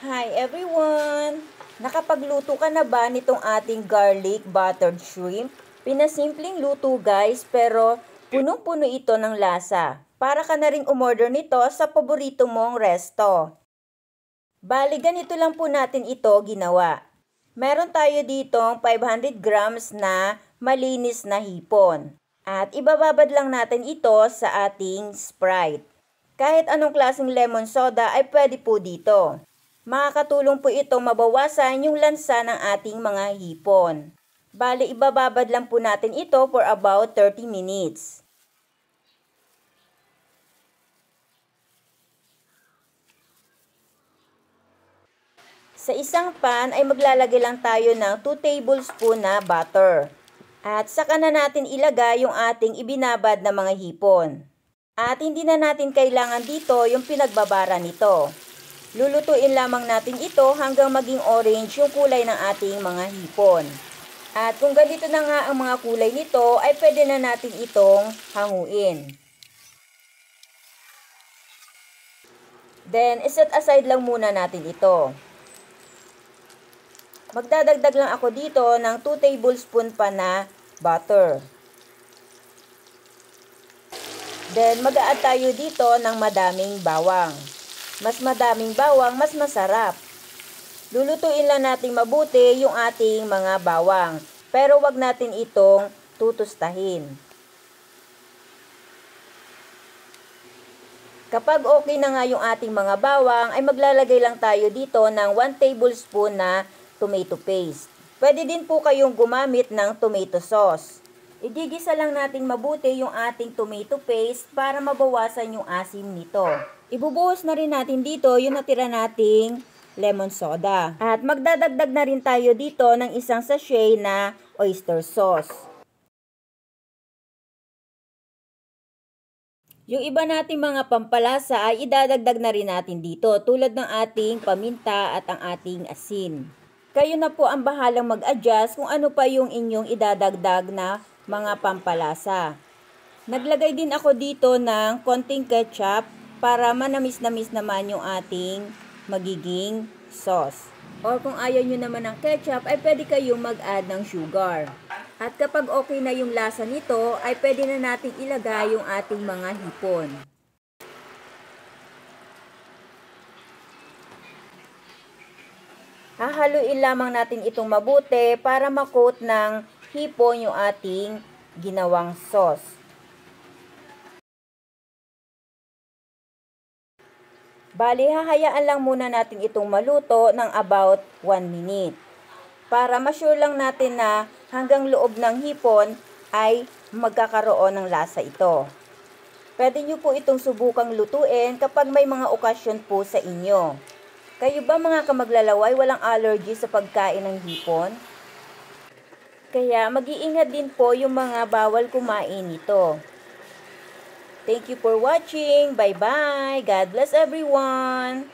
Hi everyone! Nakapagluto ka na ba nitong ating garlic buttered shrimp? Pinasimpleng luto guys, pero punong-puno ito ng lasa. Para ka na rin umorder nito sa paborito mong resto. Bali, ganito lang po natin ito ginawa. Meron tayo ditong 500 grams na malinis na hipon. At ibababad lang natin ito sa ating Sprite. Kahit anong klaseng lemon soda ay pwede po dito. Makakatulong po ito mabawasan yung lansa ng ating mga hipon. Bali, ibababad lang po natin ito for about 30 minutes. Sa isang pan ay maglalagay lang tayo ng 2 tablespoon na butter. At saka na natin ilagay yung ating ibinabad na mga hipon. At hindi na natin kailangan dito yung pinagbabara nito. Lulutuin lamang natin ito hanggang maging orange yung kulay ng ating mga hipon. At kung ganito na nga ang mga kulay nito, ay pwede na natin itong hanguin. Then, iset aside lang muna natin ito. Magdadagdag lang ako dito ng 2 tablespoon pa na butter. Then, mag-a-add tayo dito ng madaming bawang. Mas madaming bawang, mas masarap. Lulutuin lang natin mabuti yung ating mga bawang. Pero wag natin itong tutustahin. Kapag okay na nga yung ating mga bawang, ay maglalagay lang tayo dito ng 1 tablespoon na tomato paste. Pwede din po kayong gumamit ng tomato sauce. Idigisa lang natin mabuti yung ating tomato paste para mabawasan yung asim nito. Ibubuhos na rin natin dito yung natira nating lemon soda. At magdadagdag na rin tayo dito ng isang sachet na oyster sauce. Yung iba nating mga pampalasa ay idadagdag na rin natin dito tulad ng ating paminta at ang ating asin. Kayo na po ang bahalang mag-adjust kung ano pa yung inyong idadagdag na mga pampalasa. Naglagay din ako dito ng konting ketchup para manamis-namis naman yung ating magiging sauce. Or kung ayaw nyo naman ng ketchup, ay pwede kayong mag-add ng sugar. At kapag okay na yung lasa nito, ay pwede na natin ilagay yung ating mga hipon. Hahaluin lamang natin itong mabuti para ma-coat ng hipon yung ating ginawang sauce. Bali, hahayaan lang muna natin itong maluto ng about 1 minute. Para ma-sure lang natin na hanggang loob ng hipon ay magkakaroon ng lasa ito. Pwede nyo po itong subukang lutuin kapag may mga okasyon po sa inyo. Kayo ba mga kamaglalaway walang allergy sa pagkain ng hipon? Kaya mag-iingat din po yung mga bawal kumain nito. Thank you for watching. Bye-bye. God bless everyone.